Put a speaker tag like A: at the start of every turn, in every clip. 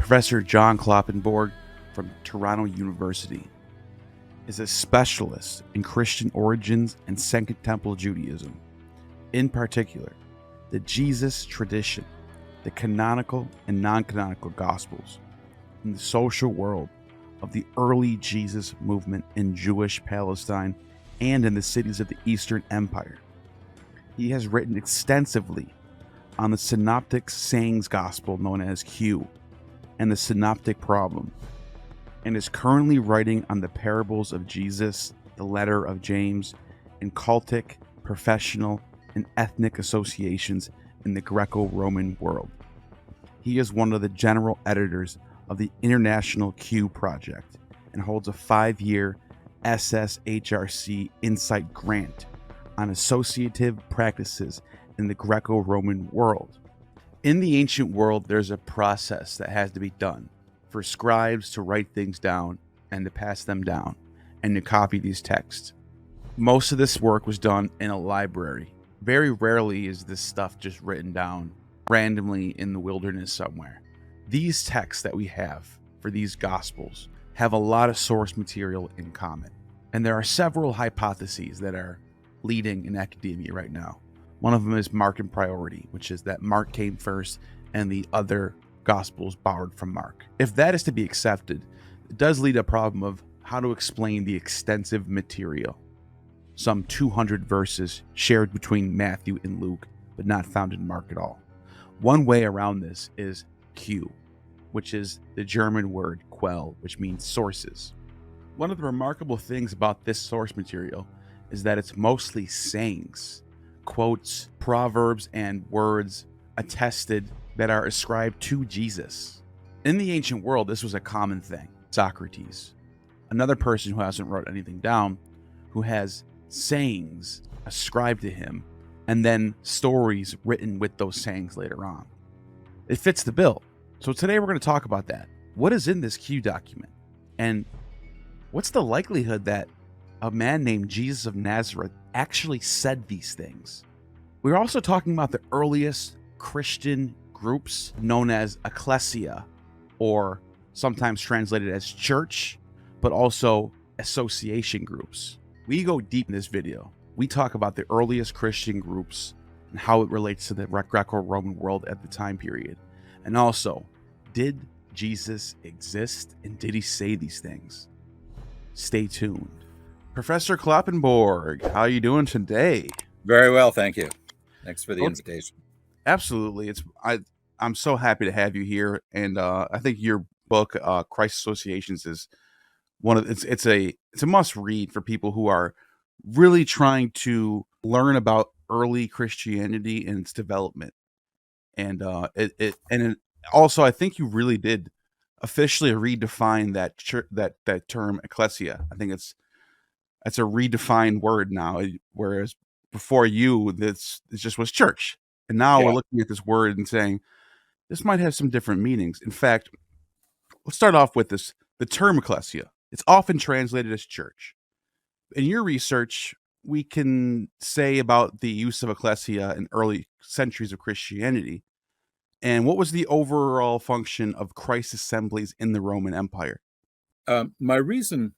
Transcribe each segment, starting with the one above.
A: Professor John Kloppenborg from Toronto University is a specialist in Christian origins and Second Temple Judaism. In particular, the Jesus tradition, the canonical and non-canonical Gospels, and the social world of the early Jesus movement in Jewish Palestine and in the cities of the Eastern Empire. He has written extensively on the Synoptic Sayings Gospel, known as Q, and the Synoptic Problem, and is currently writing on the parables of Jesus, the letter of James, and cultic, professional, and ethnic associations in the Graeco-Roman world. He is one of the general editors of the International Q Project and holds a 5-year SSHRC Insight Grant on Associative Practices in the Graeco-Roman world. In the ancient world, there's a process that has to be done for scribes to write things down and to pass them down and to copy these texts. Most of this work was done in a library. Very rarely is this stuff just written down randomly in the wilderness somewhere. These texts that we have for these Gospels have a lot of source material in common. And there are several hypotheses that are leading in academia right now. One of them is Mark in priority, which is that Mark came first and the other Gospels borrowed from Mark. If that is to be accepted, it does lead to a problem of how to explain the extensive material. Some 200 verses shared between Matthew and Luke, but not found in Mark at all. One way around this is Q, which is the German word Quell, which means sources. One of the remarkable things about this source material is that it's mostly sayings, quotes, proverbs, and words attested that are ascribed to Jesus. In the ancient world, this was a common thing. Socrates, another person who hasn't wrote anything down, who has sayings ascribed to him, and then stories written with those sayings later on. It fits the bill. So today we're going to talk about that. What is in this Q document? And what's the likelihood that a man named Jesus of Nazareth actually said these things? We're also talking about the earliest Christian groups known as ecclesia, or sometimes translated as church, but also association groups. We go deep in this video. We talk about the earliest Christian groups and how it relates to the Greco-Roman world at the time period. And also, did Jesus exist and did he say these things? Stay tuned. Professor Kloppenborg, how are you doing today?
B: Very well, thank you. Thanks for the invitation.
A: Absolutely. I'm so happy to have you here, and I think your book, Christ Associations, is it's a must read for people who are really trying to learn about early Christianity and its development. And also, I think you really did officially redefine that term ecclesia. I think it's a redefined word now, whereas before you, it just was church. And now we're looking at this word and saying this might have some different meanings. In fact, let's start off with this. The term ecclesia, it's often translated as church. In your research, we can say about the use of ecclesia in early centuries of Christianity. And what was the overall function of Christ's assemblies in the Roman Empire?
B: My reason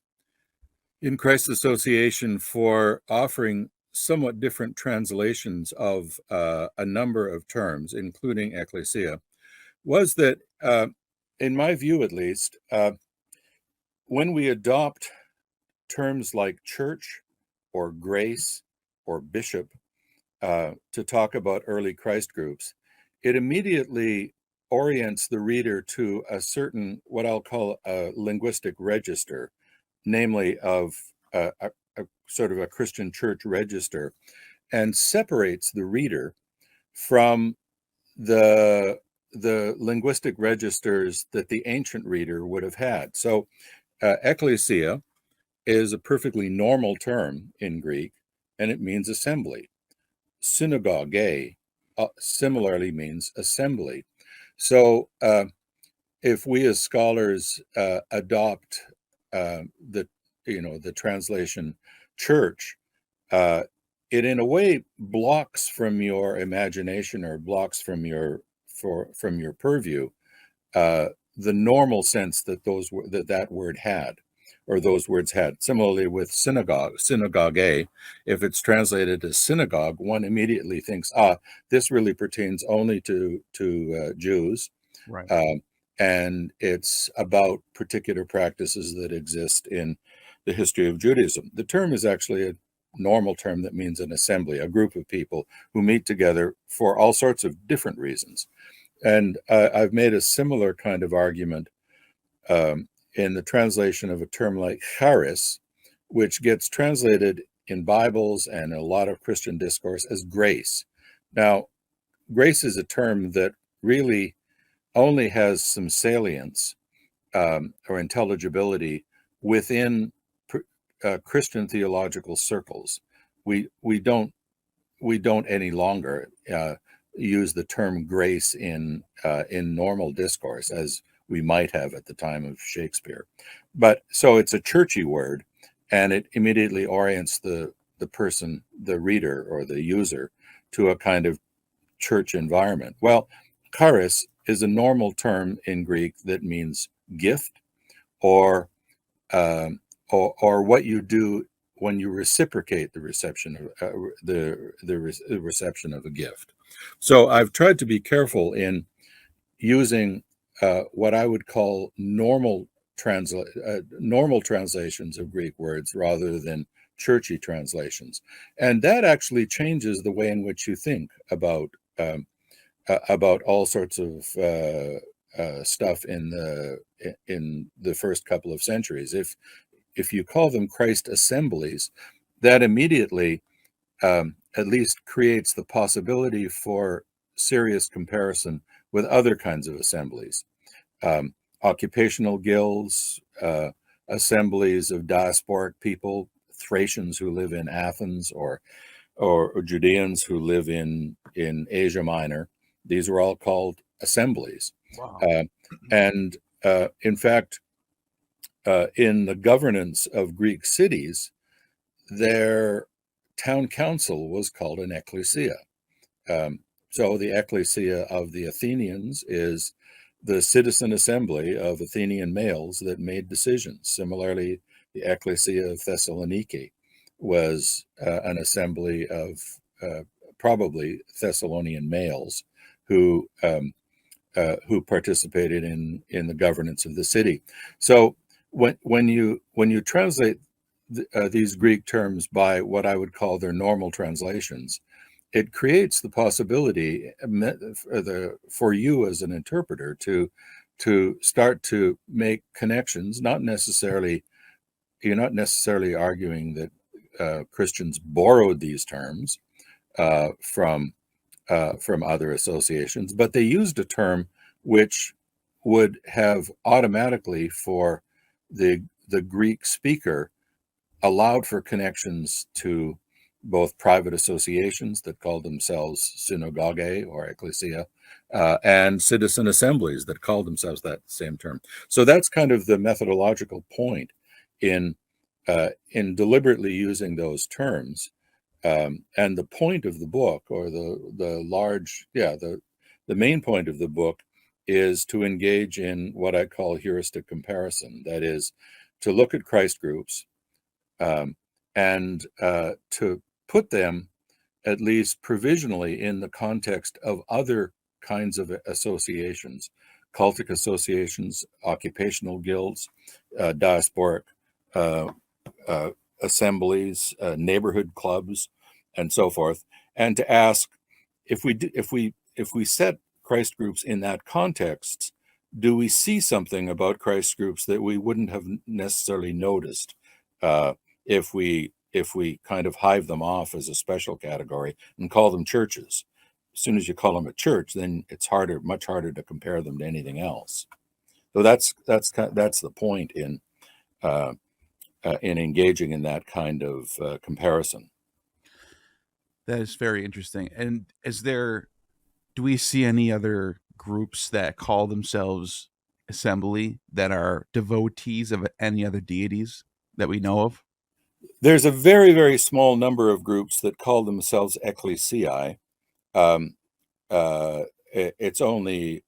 B: in Christ Association for offering somewhat different translations of a number of terms, including ecclesia, was that, in my view at least, when we adopt terms like church or grace or bishop to talk about early Christ groups, it immediately orients the reader to a certain, what I'll call a linguistic register, namely of a sort of a Christian church register, and separates the reader from the linguistic registers that the ancient reader would have had. So ecclesia is a perfectly normal term in Greek, and it means assembly. Synagogue similarly means assembly. So if we as scholars adopt the translation church, it in a way blocks from your imagination or blocks from your purview the normal sense that that word had, or those words had. Similarly with synagogue, if it's translated as synagogue, one immediately thinks, this really pertains only to Jews,
A: Right.
B: and it's about particular practices that exist in the history of Judaism. The term is actually a normal term that means an assembly, a group of people who meet together for all sorts of different reasons. And I've made a similar kind of argument in the translation of a term like charis, which gets translated in Bibles and a lot of Christian discourse as grace. Now, grace is a term that really only has some salience or intelligibility within Christian theological circles. We don't any longer use the term grace in normal discourse as we might have at the time of Shakespeare. But so it's a churchy word, and it immediately orients the person, the reader or the user, to a kind of church environment. Well, charis is a normal term in Greek that means gift, or what you do when you reciprocate the reception of the reception of a gift. So I've tried to be careful in using what I would call normal translations of Greek words rather than churchy translations, and that actually changes the way in which you think about all sorts of stuff in the first couple of centuries. If you call them Christ assemblies, that immediately at least creates the possibility for serious comparison with other kinds of assemblies, occupational guilds, assemblies of diasporic people, Thracians who live in Athens, or Judeans who live in Asia Minor. These were all called assemblies.
A: Wow.
B: And in fact, in the governance of Greek cities, their town council was called an ecclesia. So the ecclesia of the Athenians is the citizen assembly of Athenian males that made decisions. Similarly, the ecclesia of Thessaloniki was an assembly of probably Thessalonian males who participated in the governance of the city. So when you translate these Greek terms by what I would call their normal translations, it creates the possibility for you as an interpreter to start to make connections. You're not necessarily arguing that Christians borrowed these terms from other associations, but they used a term which would have automatically, for the Greek speaker, allowed for connections to both private associations that called themselves synagogue or ecclesia, and citizen assemblies that called themselves that same term. So that's kind of the methodological point in deliberately using those terms. And the point of the book, or the main point of the book, is to engage in what I call heuristic comparison. That is, to look at Christ groups and to put them, at least provisionally, in the context of other kinds of associations, cultic associations, occupational guilds, diasporic assemblies, neighborhood clubs, and so forth, and to ask, if we set Christ groups in that context, do we see something about Christ groups that we wouldn't have necessarily noticed if we kind of hive them off as a special category and call them churches? As soon as you call them a church, then it's much harder to compare them to anything else. So that's the point in engaging in that kind of comparison.
A: That is very interesting. And do we see any other groups that call themselves assembly that are devotees of any other deities that we know of?
B: There's a very, very small number of groups that call themselves ecclesiae. It's only,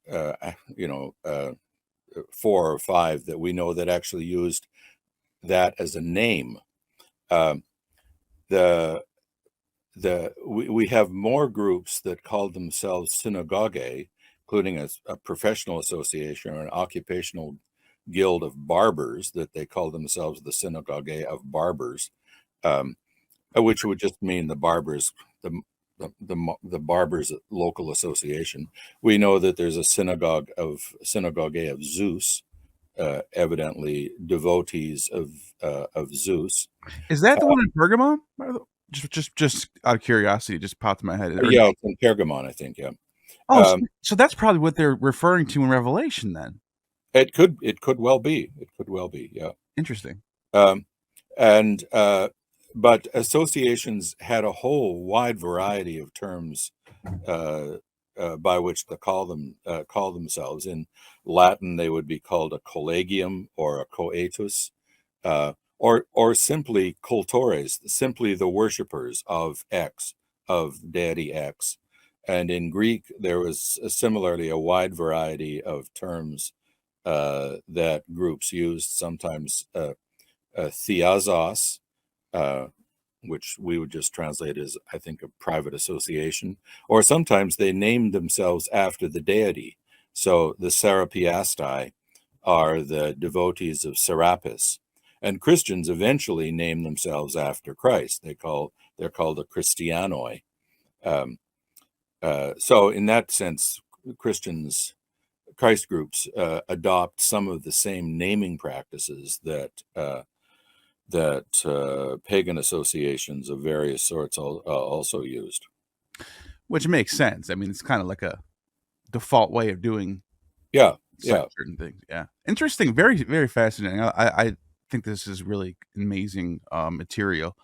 B: 4 or 5 that we know that actually used that as a name. Um, we have more groups that called themselves synagogae, including a professional association or an occupational guild of barbers that they call themselves the synagogae of barbers, which would just mean the barbers, the barbers local association. We know that there's a synagogue of Zeus, evidently devotees of Zeus.
A: Is that the one in Pergamon? Just out of curiosity, it just popped in my head.
B: Yeah, it's in Pergamon, I think. Yeah.
A: Oh, so that's probably what they're referring to in Revelation then.
B: It could well be. It could well be. Yeah.
A: Interesting.
B: And but associations had a whole wide variety of terms by which to call themselves. In Latin, they would be called a collegium or a coetus, or simply cultores, simply the worshippers of X, of deity X. And in Greek, there was similarly a wide variety of terms that groups used, sometimes theazos, which we would just translate as, I think, a private association, or sometimes they named themselves after the deity. So the Serapiastai are the devotees of Serapis, and Christians eventually name themselves after Christ. They're called the Christianoi. So in that sense, Christ groups adopt some of the same naming practices that pagan associations of various sorts also used.
A: Which makes sense. I mean, it's kind of like a default way of doing certain things. Yeah. Interesting. Very, very fascinating. I think this is really amazing material.